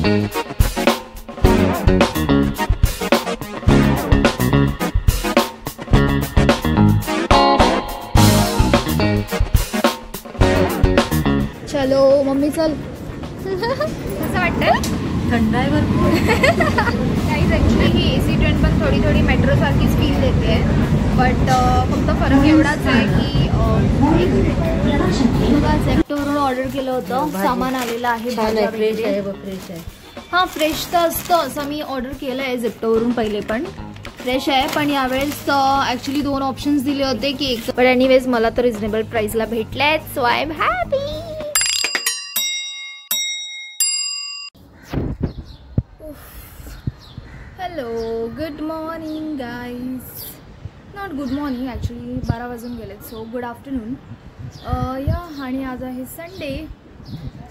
चलो मम्मी चल. कसं वाटतं? थंड आहे भरपूर. काहीच ॲक्च्युली ही AC ट्रेन पण थोडी थोडी मेट्रोसारखीच फील देते, बट फक्त फरक एवढाच आहे की बघा झेप्टोवरून ऑर्डर केलं होतं, सामान आलेलं आहे. फ्रेश आहे, फ्रेश आहे. हां फ्रेश तर असतं, असं मी ऑर्डर केलं आहे झेप्टोवरून पहिले पण फ्रेश आहे. पण यावेळेस ॲक्च्युली 2 ऑप्शन्स दिले होते की एक, बट एनिवेज मला तर रिजनेबल प्राईसला भेटले आहेत, so I am happy. Hello, good morning guys. Not good morning actually, 12 वाजून गेलेत, सो गुड आफ्टरनून. या आणि आज आहे संडे,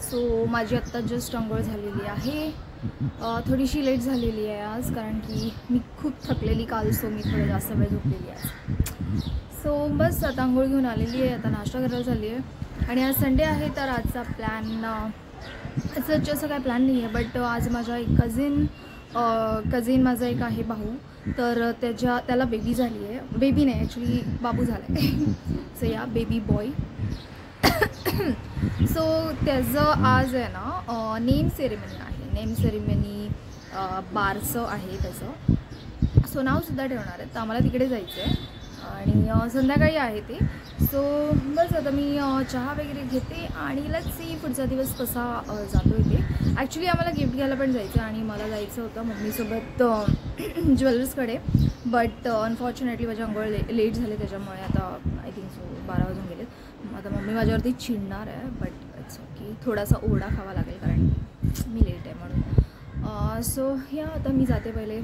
सो माझी आत्ता जस्ट अंघोळ झालेली आहे. थोडीशी लेट झालेली आहे आज, कारण की मी खूप थकलेली काल, सो मी थोडं जास्त वेळ झोपलेली आहे. सो बस आता अंघोळ घेऊन आलेली आहे, आता नाश्ता करायला झाली आहे. आणि आज संडे आहे, तर आजचा प्लॅन असं काय प्लॅन नाही आहे, बट आज माझा एक कझिन माझा एक आहे भाऊ, तर त्याला बेबी झाली आहे. बेबी नाही ॲक्च्युली, बाबू झाला आहे. सो या बेबी बॉय. सो त्याचं आज आहे ना नेम सेरेमनी आहे. नेम सेरेमनी बारसं आहे त्याचं, सो नावसुद्धा ठेवणार आहेत, तर आम्हाला तिकडे जायचं आहे आणि संध्याकाळी आहे ते. सो बस आता मी चहा वगैरे घेते आणि लेट्स सी पुढचा दिवस कसा जातो इथे. ॲक्च्युली आम्हाला गिफ्ट घ्यायला पण जायचं आणि मला जायचं होतं मम्मीसोबत ज्वेलर्सकडे, बट अनफॉर्च्युनेटली माझी अंघोळ लेट झाले, त्याच्यामुळे आता आय थिंक सो 12 वाजून गेलेत. आता मम्मी माझ्यावरती चिडणार आहे, बट इट्स ओके, थोडासा ओरडा खावा लागेल कारण मी लेट आहे म्हणून. सो या आता मी जाते, पहिले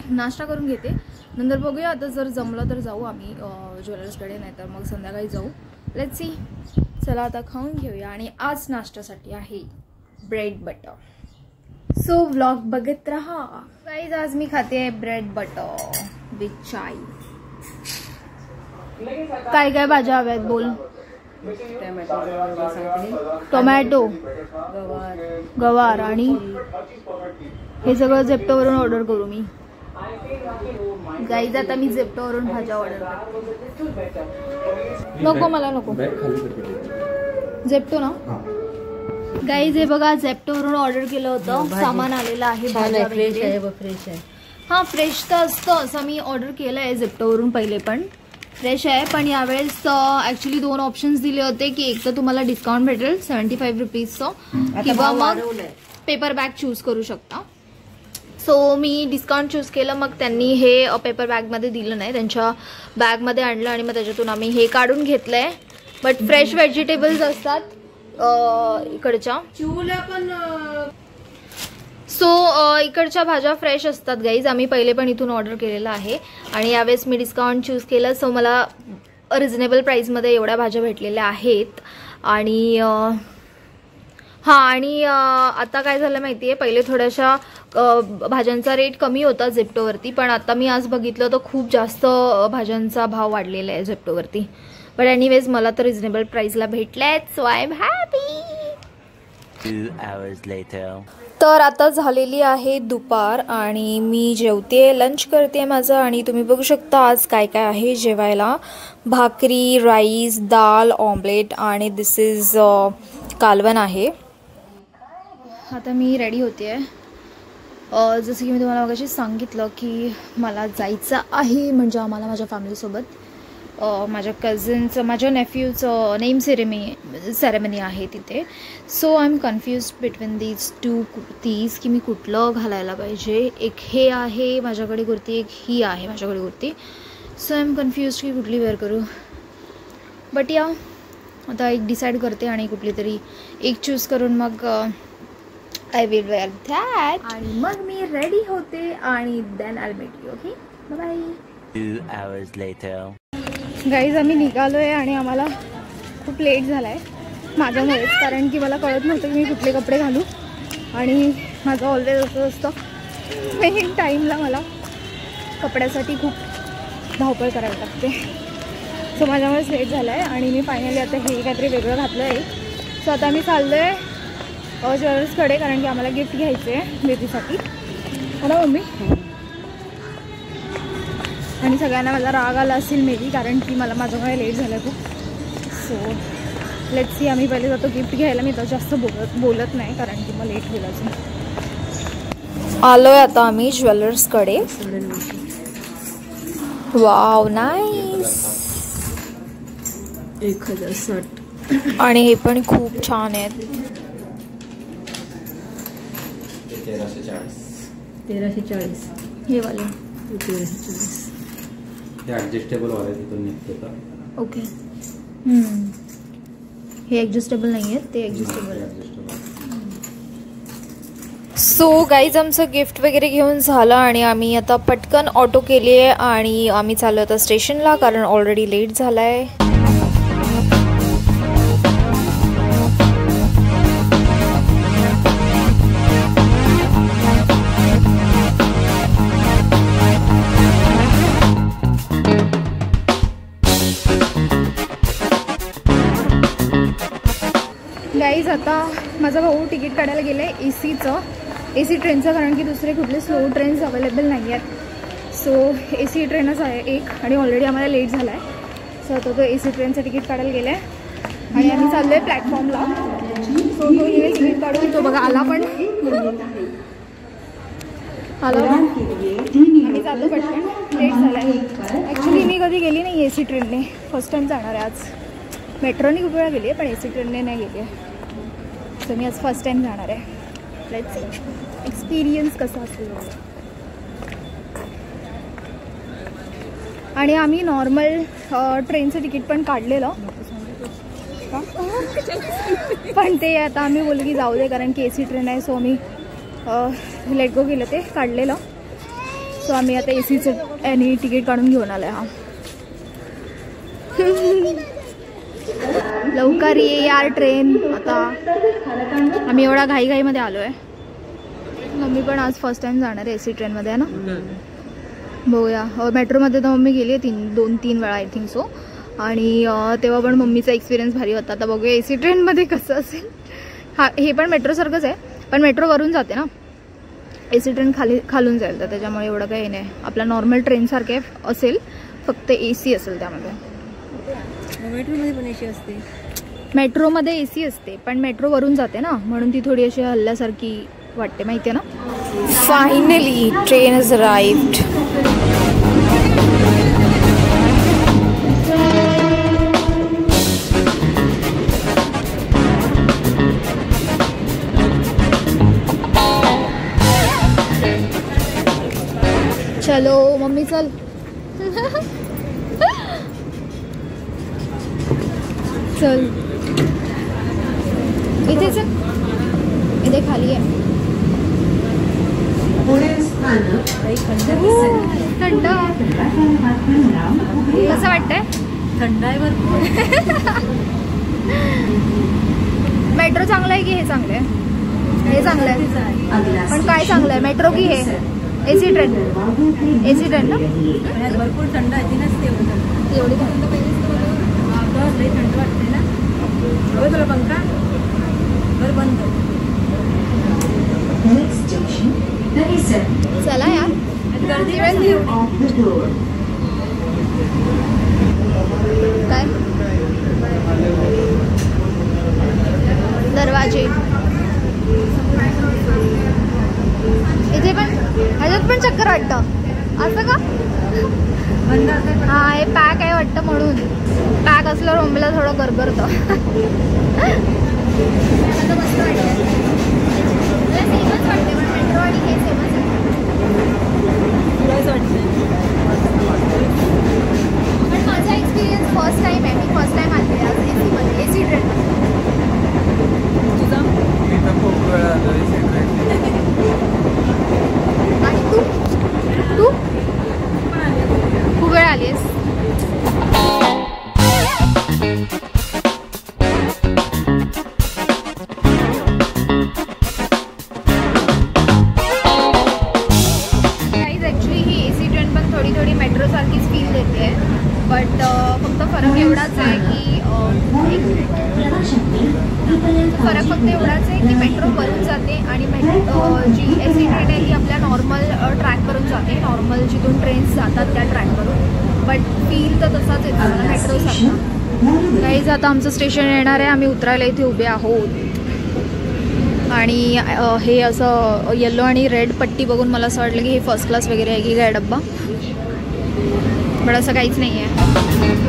नाश्ता करून घेते, नंतर बघूया आता जर जमलं तर जाऊ आम्ही ज्वेलर्सकडे, नाही तर मग संध्याकाळी जाऊ. Let's see. चला आता खाऊन घेऊया. आणि आज नाश्त्यासाठी आहे ब्रेड बटर, सो व्लॉग बघत राहा गाईज. आज मी खाते आहे ब्रेड बटर विथ चाय. काय काय भाज्या हव्यात बोल? टोमॅटो, गवार आणि हे सगळं झेप्टोवरून ऑर्डर करू मी गाईज. आता मी झेप्टोवरून भाज्या ऑर्डर करते. नको मला नको, झेप्टो ना गाईज. हे बघा झेप्टोवरून ऑर्डर केलं होतं, सामान आलेलं आहे. फ्रेश आहे, फ्रेश आहे. हां फ्रेश तर असतं, असं मी ऑर्डर केलं आहे झेप्टोवरून पहिले पण फ्रेश आहे. पण यावेळेस ॲक्च्युली 2 ऑप्शन्स दिले होते की एक तर तुम्हाला डिस्काउंट भेटेल 75 रुपीजचं, किंवा मग पेपर बॅग चूज करू शकता. सो मी डिस्काउंट चूज केलं, मग त्यांनी हे पेपर बॅगमध्ये दिलं नाही, त्यांच्या बॅगमध्ये आणलं आणि मग त्याच्यातून आम्ही हे काढून घेतलं आहे. बट फ्रेश व्हेजिटेबल्स असतात इकडच्या, पण सो इकडच्या भाज्या फ्रेश असतात गाईज. आम्ही पहिले पण इथून ऑर्डर केलेलं आहे आणि यावेळेस मी डिस्काउंट चूज केलं, सो मला रिजनेबल प्राईसमध्ये एवढ्या भाज्या भेटलेल्या आहेत. आणि हां, आणि आता काय झालं माहिती आहे, पहिले थोड्याशा भाज्यांचा रेट कमी होता झेप्टोवरती, पण आता मी आज बघितलं तर खूप जास्त भाज्यांचा भाव वाढलेला आहे झेप्टोवरती. बट एनिवेज मला तर रिजनेबल प्राईसला भेटल्या आहेत, so I am happy. 2 hours later. तर आता झालेली आहे दुपार आणि मी जेवते, लंच करते माझं. आणि तुम्ही बघू शकता आज काय काय आहे जेवायला. भाकरी, राईस, दाल, ऑमलेट आणि दिस इज कालवण आहे. आता मी रेडी होते आहे. जसं की मी तुम्हाला मगाशी सांगितलं की मला जायचं आहे, म्हणजे आम्हाला माझ्या फॅमिलीसोबत माझ्या कझिनचं, माझ्या नेफ्यूचं नेम सेरेमनी आहे तिथे. So I am confuse between these 2 kurtis की मी कुठलं घालायला पाहिजे. एक हे आहे माझ्याकडे कुर्ती, एक ही आहे माझ्याकडे kurti. So I am confuse की कुठली वेअर करू. बट या आता एक डिसाईड करते आणि कुठली तरी एक चूज करून मग आय विल वेअर दॅट. आणि मग मी रेडी होते आणि then I met you. Okay, bye. 2 hours later. Guys आम्ही निघालो आहे आणि आम्हाला खूप लेट झाला आहे माझ्यामुळेच, कारण की मला कळत नव्हतं की मी कुठले कपडे घालू. आणि माझं ऑलवेज असं असतं मेन टाईमला मला कपड्यासाठी खूप धावपळ करायला लागते. सो माझ्यामुळेच लेट झाला आहे आणि मी फायनली आता हे काहीतरी वेगळं घातलं आहे. सो आता मी चाललो आहे ज्वेलर्सकडे, कारण की आम्हाला गिफ्ट घ्यायचे आहे बेबीसाठी, हो ना मम्मी? आणि सगळ्यांना मला राग आला असेल मे बी, कारण की माझ्यामुळे लेट झालं खूप. So let's see. आम्ही पहिले जातो गिफ्ट घ्यायला. मी तर जास्त बोलत नाही कारण की मग लेट होईल अजून. आलोय आता आम्ही ज्वेलर्सकडे. Wow nice. 1060. आणि हे पण खूप छान आहेत. 1340. हे वाले 1340. ते ॲडजस्टेबल वाले तिथून निघते का? ओके. हे ॲडजस्टेबल नाही आहेत, ते ॲडजस्टेबल आहेत. सो गाईज आमचं गिफ्ट वगैरे घेऊन झालं आणि आम्ही आता पटकन ऑटो केली आहे आणि आम्ही चाललो आता स्टेशनला, कारण ऑलरेडी लेट झाला आहे. गाईज आता माझा भाऊ तिकीट काढायला गेला आहे AC ट्रेनचं, कारण की दुसरे कुठले स्लो ट्रेन्स अवेलेबल नाही आहेत. सो AC ट्रेनच आहे एक, आणि ऑलरेडी आम्हाला लेट झाला आहे. सो आता तो AC ट्रेनचं तिकीट काढायला गेला आहे आणि आम्ही चाललो आहे प्लॅटफॉर्मला. सो तो येईल तिकीट काढून. तो बघा आला पण आम्ही चाललो पटकन. लेट झाला आहे. ॲक्च्युली मी कधी गेली नाही AC ट्रेनने, फर्स्ट टाईम जाणार आहे आज. मेट्रोने खूप वेळा गेली आहे पण AC ट्रेनने नाही गेली आहे. सो मी आज फर्स्ट टाईम जाणार आहे. लेट्स एक्सपिरियन्स कसा असेल. आणि आम्ही नॉर्मल ट्रेनचं तिकीट पण काढलेलं, पण ते आता आम्ही बोललो की जाऊ दे कारण की AC ट्रेन आहे. सो आम्ही लेट गो केलं, ते काढलेलं. सो आम्ही आता ACचं आणि तिकीट काढून घेऊन आलो आहे. लवकर ये यार ट्रेन. आता आम्ही एवढा घाईमध्ये आलो आहे. मम्मी पण आज फर्स्ट टाइम जाणार आहे AC ट्रेनमध्ये, आहे ना? बघूया. मेट्रोमध्ये तर मम्मी गेली आहे 2-3 वेळा आय थिंक सो, आणि तेव्हा पण मम्मीचा एक्सपिरियन्स भारी होता. आता बघूया AC ट्रेनमध्ये कसं असेल. हे पण मेट्रोसारखंच आहे, पण मेट्रोवरून जाते ना. AC ट्रेन खालून जाईल, तर त्याच्यामुळे एवढं काही नाही. आपला नॉर्मल ट्रेनसारखे असेल, फक्त AC असेल त्यामध्ये. मेट्रोमध्ये पण AC असते. मेट्रोमध्ये AC असते, पण मेट्रोवरून जाते ना, म्हणून ती थोडी अशी हल्ल्यासारखी वाटते, माहिती आहे ना. Finally train is arrived. चलो मम्मी चल. चल इथे चल, इथे खाली आहे. थंड कसं वाटतंय? थंड आहे भरपूर. मेट्रो चांगलं आहे की हे चांगलं आहे? हे चांगलं आहे, पण काय चांगलं आहे, मेट्रो की हे AC ट्रेन? AC ट्रेन ना. भरपूर थंड आहे, नसते एवढी थंड लई थंड वाटते ना. हवं तुला पंखा? बरं बंद. चला यार, गर्दी काय दरवाजे इथे पण, ह्याच्यात पण चक्कर वाटतं असं का? बंद. हा हे पॅक आहे वाटतं, म्हणून पॅक असल्यावर मम्मीला थोडं गरगरतं. मस्त वाटतं. सेमच वाटते, पण मेट्रो आणि हे सेमच वाटते. पण माझा एक्सपिरियन्स फर्स्ट टाइम आहे. मी फर्स्ट टाइम आले आज AC ट्रेन. तुझा खूप वेळा आणि तू खूप वेळ आली आहेस. आणि जी SC ट्रेन आहे ती आपल्या नॉर्मल ट्रॅकवरून जाते, नॉर्मल जिथून ट्रेन्स जातात त्या ट्रॅकवरून, बट फील तर तसाच येतो मला मेट्रोसारखा. गाईज आता आमचं स्टेशन येणार आहे, आम्ही उतरायला इथे उभे आहोत. आणि हे असं येलो आणि रेड पट्टी बघून मला असं वाटलं की हे फर्स्ट क्लास वगैरे आहे की काय डब्बा, पण असं काहीच नाही आहे.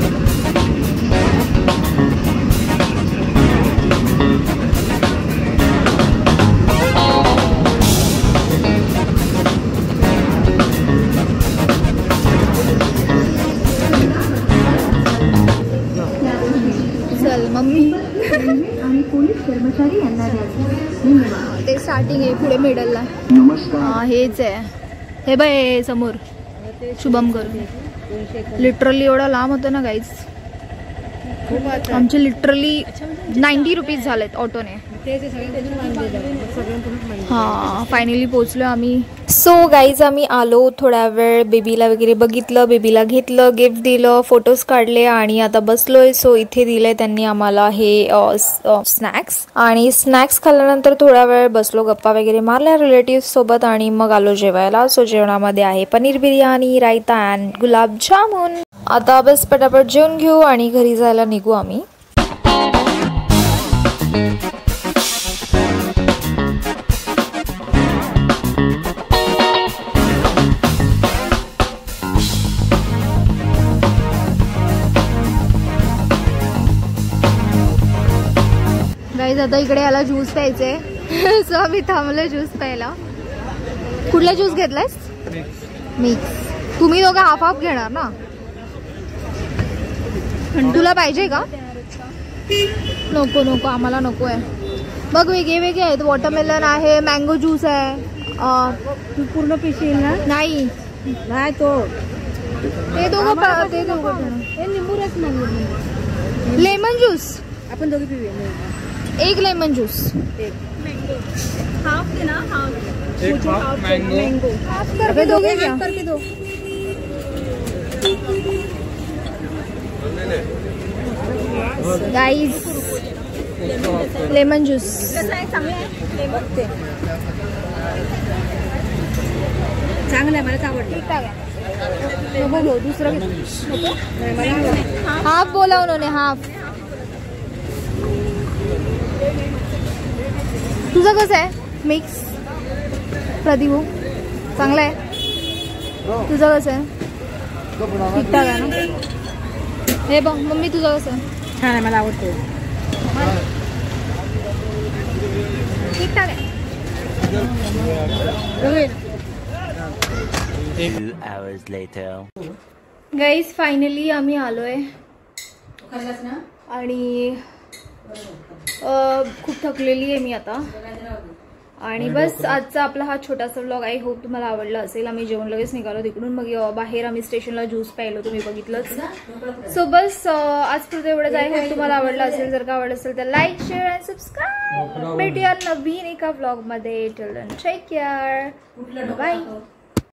आणि पोलीस कर्मचारी यांना धन्यवाद. ते स्टार्टिंग आहे, पुढे मिडलला हेच आहे. हे बाय समोर शुभम करून लिटरली एवढा लांब होतं ना गाईज. आमचे लिटरली 90 रुपीज झालेत ऑटोने. हां फायनली पोचलो आम्ही. सो गाईज आम्ही आलो, थोडा वेळ बेबीला वगैरे बघितलं, बेबीला घेतलं, गिफ्ट दिलं, फोटोज काढले आणि आता बसलोय. सो इथे दिलंय त्यांनी आम्हाला हे स्नॅक्स, आणि स्नॅक्स खाल्ल्यानंतर थोडा वेळ बसलो, गप्पा वगैरे मारल्या रिलेटिव्ह सोबत आणि मग आलो जेवायला. सो जेवणामध्ये आहे पनीर बिर्याणी, रायता अँड गुलाबजामुन. आता बस पटापट जेवून घेऊ आणि घरी जायला निघू आम्ही. गाईज आता इकडे याला ज्यूस प्यायचे सो आम्ही थांबलो ज्यूस प्यायला. कुठला ज्यूस घेतलायस? मिक्स. तुम्ही दोघं हाफ हाफ घेणार ना? तुला पाहिजे का? नको नको आम्हाला नको आहे. बघ वेगळे वेगळे आहेत, वॉटरमेलन आहे, मँगो ज्यूस आहे. तू पूर्ण पिशील ना? नाही नाही तो ते दोघं ते दोघं हे लिंबू रस मँगो, लेमन ज्यूस. आपण दोघे पिऊया. एक लेमन ज्यूस. हाफ दे ना, हाफ. एक हाफ मँगो. करके दोघे घ्या. करके दो. गाईज लेमन ज्यूस कसं आहे? चांगलं आहे लेमन ते. चांगलं आहे, मलाच आवडलं. नको दुसरं नाही, मला आवडलं. हाफ बोला उन्होंने, हाफ. तुझं कसं आहे? मिक्स. प्रदीप चांगलं आहे. तुझं कसं आहे? ठीकठाक आहे ना? हे बघ मम्मी तुझं कसं आहे? छान आहे, मला आवडतो. ठीकठाक आहे. 2 hours later. गाईज फायनली आम्ही आलोय आणि खूप थकलेली आहे मी आता. आणि बस आजचा आपला हा छोटासा व्लॉग आय होप तुम्हाला आवडला असेल. आम्ही जेवण लगेच निघालो तिकडून, मग बाहेर आम्ही स्टेशनला ज्यूस प्यायलो, तुम्ही बघितलंच. सो बस आजपर्यंत एवढंच आहे. होप तुम्हाला आवडलं असेल. जर का आवडलं असेल तर लाईक, शेअर अँड सबस्क्राईब. भेटूया नवीन एका व्लॉग मध्ये. Till then take care, bye.